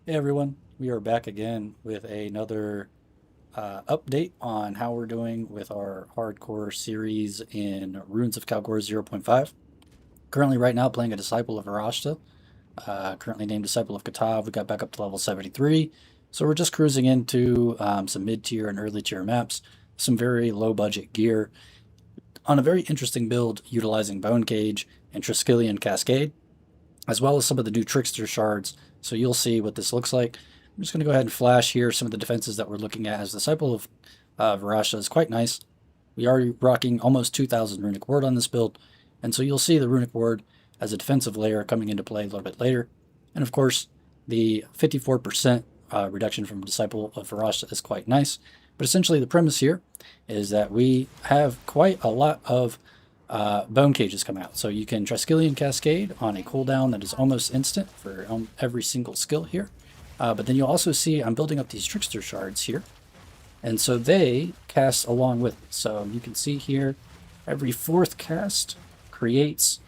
Hey everyone, we are back again with another update on how we're doing with our hardcore series in Runes of Kalgor 0.5. Currently, right now, playing a Disciple of Varashta, currently named Disciple of Katav. We got back up to level 73, so we're just cruising into some mid-tier and early-tier maps, some very low-budget gear, on a very interesting build utilizing Bone Cage and Triskelion Cascade, as well as some of the new Trickster shards. So you'll see what this looks like. I'm just going to go ahead and flash here some of the defenses that we're looking at as Disciple of Varashta is quite nice. We are rocking almost 2,000 Runic Ward on this build, and so you'll see the Runic Ward as a defensive layer coming into play a little bit later. And of course, the 54% reduction from Disciple of Varashta is quite nice. But essentially the premise here is that we have quite a lot of bone cages come out. So you can Triskelion Cascade on a cooldown that is almost instant for every single skill here. But then you'll also see I'm building up these Trickster shards here. And so they cast along with me. So you can see here, every fourth cast creates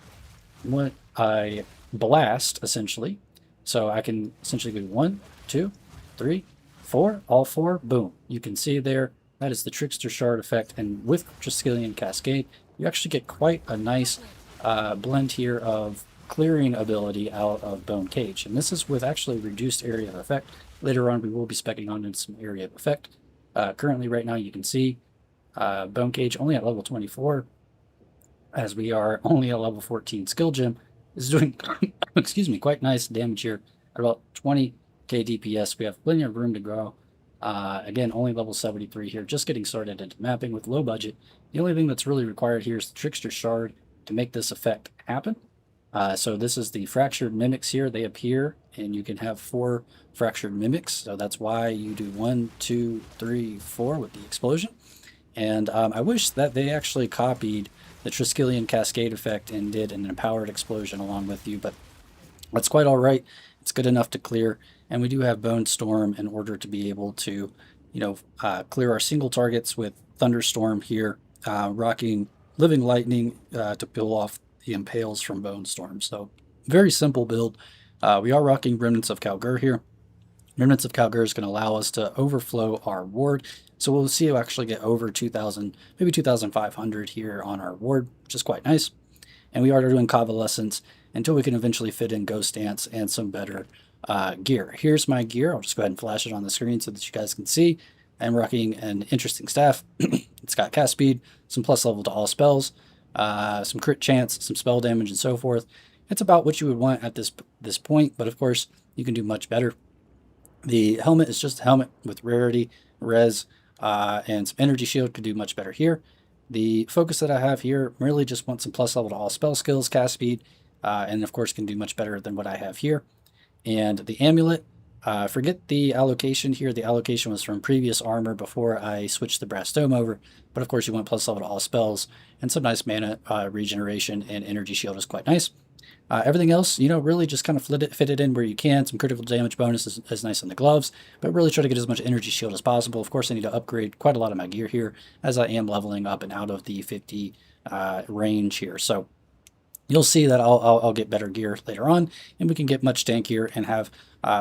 what I blast, essentially. So I can essentially do 1, 2, 3, 4, all 4, boom. You can see there, that is the Trickster shard effect. And with Triskelion Cascade, you actually get quite a nice blend here of clearing ability out of Bone Cage. And this is with actually reduced area of effect. Later on, we will be speccing on into some area of effect. Currently, right now, you can see Bone Cage only at level 24, as we are only a level 14 skill gem, is doing, excuse me, quite nice damage here at about 20k DPS. We have plenty of room to grow. Again, only level 73 here, just getting started into mapping with low budget. The only thing that's really required here is the Trickster Shard to make this effect happen. So this is the Fractured Mimics here. They appear, and you can have 4 Fractured Mimics. So that's why you do 1, 2, 3, 4 with the explosion. And I wish that they actually copied the Triskelion Cascade effect and did an empowered explosion along with you, but that's quite all right. It's good enough to clear, and we do have Bone Storm in order to be able to, clear our single targets with Thunderstorm here, rocking Living Lightning to peel off the impales from Bone Storm. So very simple build. We are rocking Remnants of Kalgur here. Remnants of Kalgur is going to allow us to overflow our ward. So we'll see you actually get over 2,000, maybe 2,500 here on our ward, which is quite nice. And we are doing Convalescence until we can eventually fit in Ghost Dance and some better gear. Here's my gear. I'll just go ahead and flash it on the screen so that you guys can see. I'm rocking an interesting staff. It's got cast speed, some plus level to all spells, some crit chance, some spell damage, and so forth. It's about what you would want at this point, but of course, you can do much better. The helmet is just a helmet with rarity, res, and some energy shield. Could do much better here. The focus that I have here really just want some plus level to all spell skills, cast speed, and of course can do much better than what I have here. And the amulet, forget the allocation here. The allocation was from previous armor before I switched the brass dome over. But of course you want plus level to all spells and some nice mana regeneration, and energy shield is quite nice. Everything else, really just kind of fit it in where you can. Some critical damage bonus is nice on the gloves, but really try to get as much energy shield as possible. Of course, I need to upgrade quite a lot of my gear here as I am leveling up and out of the 50 range here. So you'll see that I'll get better gear later on, and we can get much tankier and have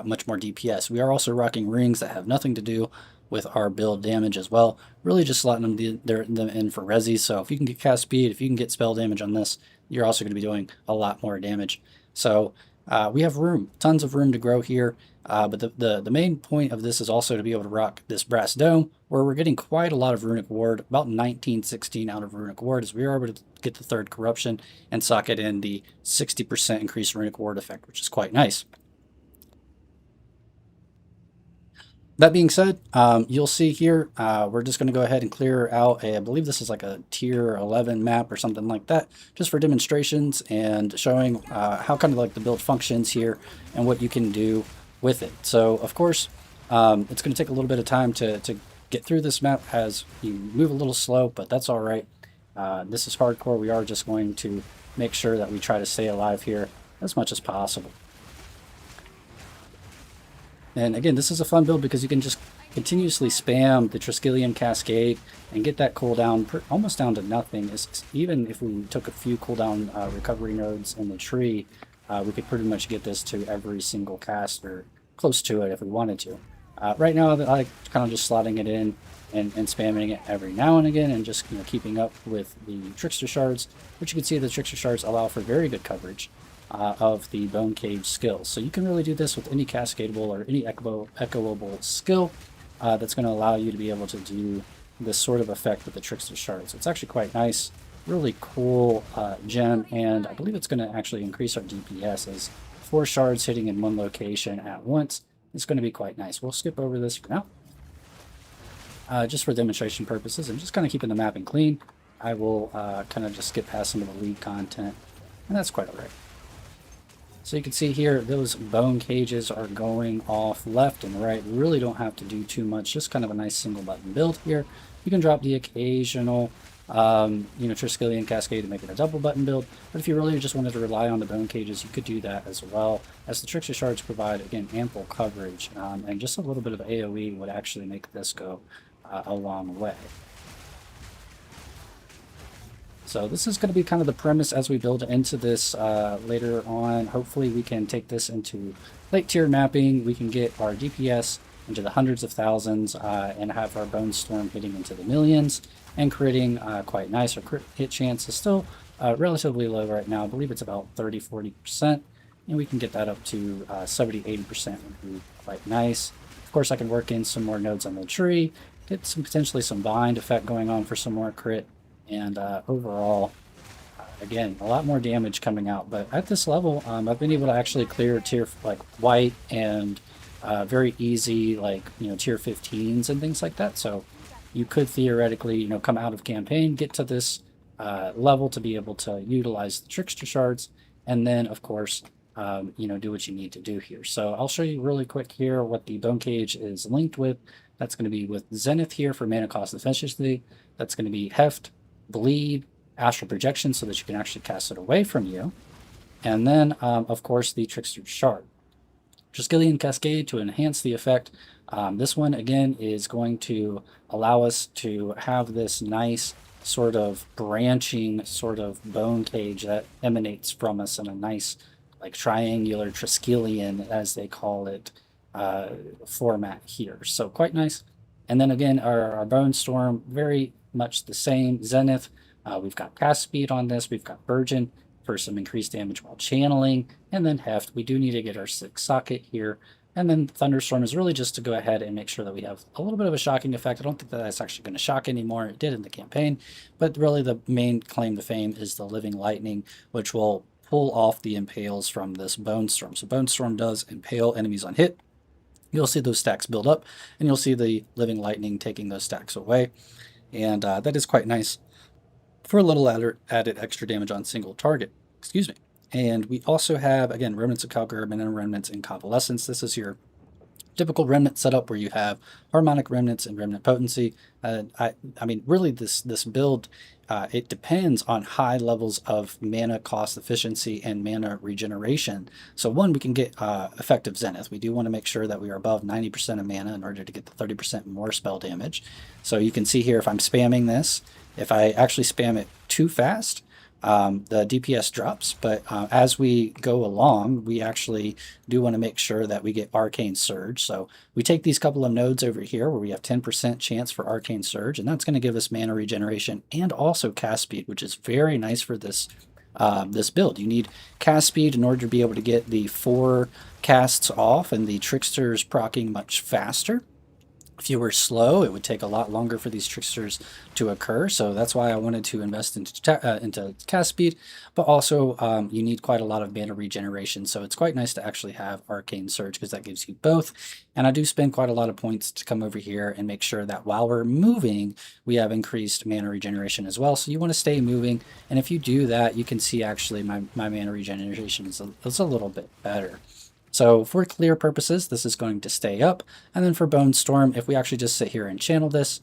much more DPS. We are also rocking rings that have nothing to do with our build damage as well. Really just slotting them in for resi. So if you can get cast speed, if you can get spell damage on this, you're also going to be doing a lot more damage. So we have room, tons of room to grow here. But the main point of this is also to be able to rock this brass dome, where we're getting quite a lot of Runic Ward, about 1916 out of Runic Ward, as we are able to get the 3rd corruption and socket in the 60% increased Runic Ward effect, which is quite nice. That being said, you'll see here, we're just going to go ahead and clear out I believe this is like a tier 11 map or something like that, just for demonstrations and showing how kind of like the build functions here and what you can do with it. So of course, it's going to take a little bit of time to get through this map as you move a little slow, but that's all right. This is hardcore. We are just going to make sure that we try to stay alive here as much as possible. And again, this is a fun build because you can just continuously spam the Triskelion Cascade and get that cooldown almost down to nothing. Even if we took a few cooldown recovery nodes in the tree, we could pretty much get this to every single caster close to it if we wanted to. Right now, I like kind of just slotting it in and spamming it every now and again, and just keeping up with the Trickster shards, which you can see the Trickster shards allow for very good coverage of the Bone Cage skills. So you can really do this with any cascadable or any echoable skill that's going to allow you to be able to do this sort of effect with the Trickster shards. So it's actually quite nice, really cool gem, and I believe it's going to actually increase our DPS as 4 shards hitting in one location at once. It's going to be quite nice. We'll skip over this for now. Just for demonstration purposes and just kind of keeping the mapping clean, I will kind of just skip past some of the league content, and that's quite alright. So you can see here, those bone cages are going off left and right. We really don't have to do too much, just kind of a nice single button build here. You can drop the occasional Triskelion cascade to make it a double button build, but if you really just wanted to rely on the bone cages, you could do that as well, as the Trickster shards provide, again, ample coverage, and just a little bit of AoE would actually make this go a long way. So this is going to be kind of the premise as we build into this later on. Hopefully we can take this into late tier mapping. We can get our DPS into the hundreds of thousands and have our Bone Storm hitting into the millions and critting quite nice. Our crit hit chance is still relatively low right now. I believe it's about 30-40%, and we can get that up to 70-80% would be quite nice. Of course, I can work in some more nodes on the tree, get some potentially some bind effect going on for some more crit, and overall, again, a lot more damage coming out. But at this level, I've been able to actually clear tier like white and very easy tier 15s and things like that. So you could theoretically come out of campaign, get to this level to be able to utilize the Trickster shards, and then of course do what you need to do here. So I'll show you really quick here what the Bone Cage is linked with. That's going to be with Zenith here for mana cost efficiency. That's going to be Heft, Bleed, Astral Projection, so that you can actually cast it away from you. And then, of course, the Trickster Shard. Triskelion Cascade to enhance the effect. This one, again, is going to allow us to have this nice sort of branching sort of bone cage that emanates from us in a nice triangular Triskelion, as they call it, format here. So quite nice. And then again, our Bone Storm, very much the same. Zenith, we've got cast speed on this. We've got Virgin for some increased damage while channeling. And then Heft, we do need to get our 6 socket here. And then Thunderstorm is really just to go ahead and make sure that we have a little bit of a shocking effect. I don't think that that's actually going to shock anymore. It did in the campaign. But really the main claim to fame is the Living Lightning, which will pull off the impales from this Bone Storm. So Bone Storm does impale enemies on hit. You'll see those stacks build up, and you'll see the Living Lightning taking those stacks away. And that is quite nice for a little added extra damage on single target. Excuse me. And we also have, again, Remnants of Calgary and Remnants in Convalescence. This is your typical remnant setup where you have harmonic remnants and remnant potency. I mean, really, this build, it depends on high levels of mana cost efficiency and mana regeneration. So one, we can get effective Zenith. We do want to make sure that we are above 90% of mana in order to get the 30% more spell damage. So you can see here, if I'm spamming this, if I actually spam it too fast, the DPS drops, but as we go along, we actually do want to make sure that we get Arcane Surge. So we take these couple of nodes over here where we have 10% chance for Arcane Surge, and that's going to give us mana regeneration and also cast speed, which is very nice for this this build. You need cast speed in order to be able to get the 4 casts off, and the Trickster's proccing much faster. If you were slow, it would take a lot longer for these Tricksters to occur, so that's why I wanted to invest into cast speed, but also you need quite a lot of mana regeneration, so it's quite nice to actually have Arcane Surge because that gives you both. And I do spend quite a lot of points to come over here and make sure that while we're moving, we have increased mana regeneration as well, so you want to stay moving, and if you do that, you can see actually my mana regeneration is a little bit better. So for clear purposes, this is going to stay up. And then for Bone Storm, if we actually just sit here and channel this,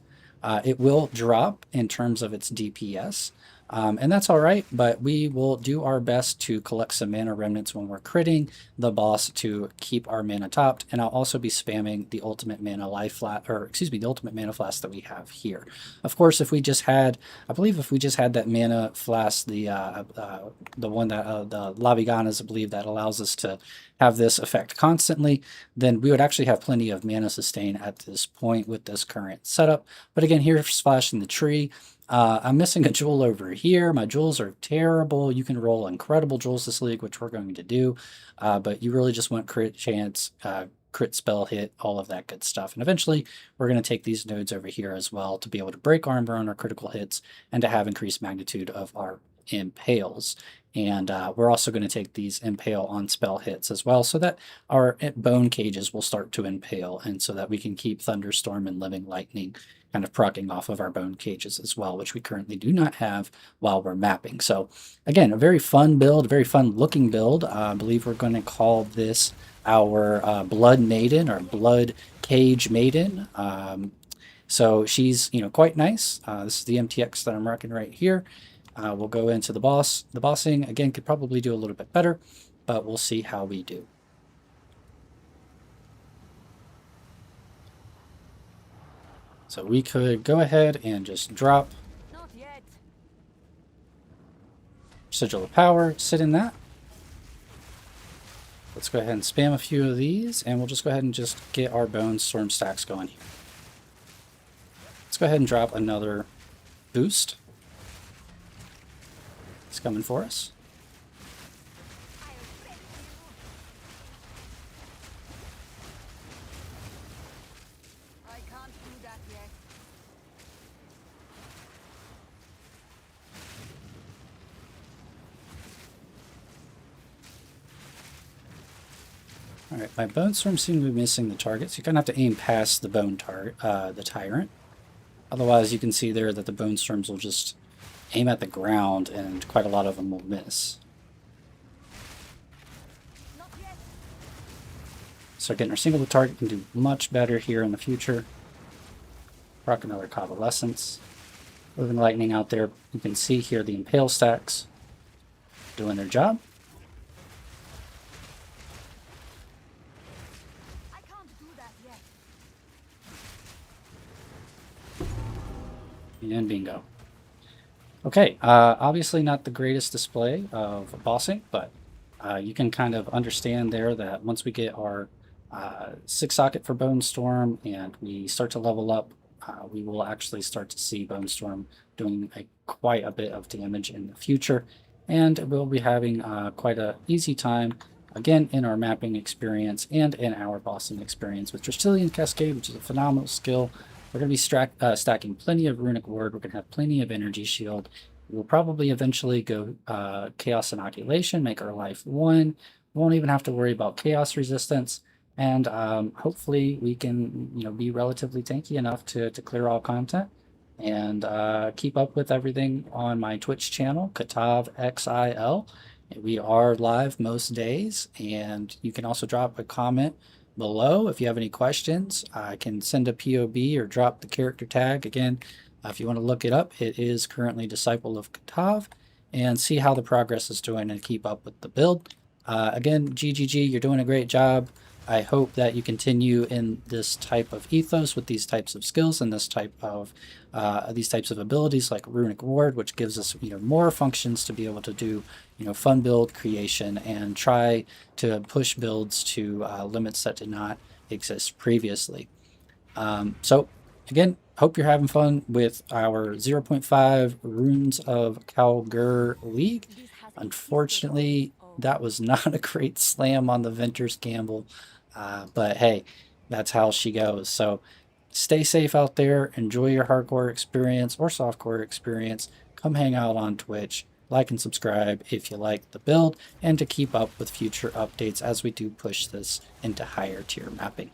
it will drop in terms of its DPS. And that's all right, but we will do our best to collect some mana remnants when we're critting the boss to keep our mana topped. And I'll also be spamming the ultimate mana life flask, or excuse me, the ultimate mana flask that we have here. Of course, if we just had, I believe if we just had that mana flask, the one that the Laviganas, I believe that allows us to have this effect constantly, then we would actually have plenty of mana sustain at this point with this current setup. But again, here's splashing the tree. I'm missing a jewel over here. My jewels are terrible. You can roll incredible jewels this league, which we're going to do, but you really just want crit chance, crit spell hit, all of that good stuff. And eventually, we're going to take these nodes over here as well to be able to break armor on our critical hits and to have increased magnitude of our impales. And we're also going to take these impale on spell hits as well, so that our bone cages will start to impale, and so that we can keep thunderstorm and living lightning kind of proccing off of our bone cages as well, which we currently do not have while we're mapping. So again, a very fun build, a very fun looking build. I believe we're going to call this our Blood Maiden or Blood Cage Maiden. So she's quite nice. This is the MTX that I'm rocking right here. We'll go into the boss. The bossing again could probably do a little bit better, but we'll see how we do. So we could go ahead and just drop Sigil of Power, sit in that. Let's go ahead and spam a few of these, and we'll just go ahead and just get our Bone Storm stacks going here. Let's go ahead and drop another boost. It's coming for us. Alright, my Bone Storm seems to be missing the target, so you kind of have to aim past the the Tyrant. Otherwise, you can see there that the Bone Storms will just aim at the ground, and quite a lot of them will miss. So getting our single target can do much better here in the future. Rock another Convalescence. Living Lightning out there. You can see here the Impale stacks doing their job. And bingo. Okay, obviously not the greatest display of bossing, but you can kind of understand there that once we get our 6 socket for Bone Storm and we start to level up, we will actually start to see Bone Storm doing quite a bit of damage in the future, and we'll be having quite an easy time again in our mapping experience and in our bossing experience with Triskelion Cascade, which is a phenomenal skill. We're going to be stacking plenty of Runic Ward. We're going to have plenty of Energy Shield. We'll probably eventually go Chaos Inoculation, make our life 1. Won't even have to worry about Chaos Resistance. And hopefully we can be relatively tanky enough to clear all content and keep up with everything on my Twitch channel, Katav XIL. We are live most days, and you can also drop a comment below if you have any questions. I can send a POB or drop the character tag. Again, if you want to look it up, it is currently Disciple of Katav, and see how the progress is doing and keep up with the build. Again, GGG, you're doing a great job. I hope that you continue in this type of ethos with these types of skills and this type of these types of abilities like Runic Ward, which gives us more functions to be able to do fun build creation and try to push builds to limits that did not exist previously. So again, hope you're having fun with our 0.5 Runes of Kalgur League. Unfortunately, that was not a great slam on the Venter's Gamble. But hey, that's how she goes. So stay safe out there. Enjoy your hardcore experience or softcore experience. Come hang out on Twitch. Like and subscribe if you like the build, and to keep up with future updates as we do push this into higher tier mapping.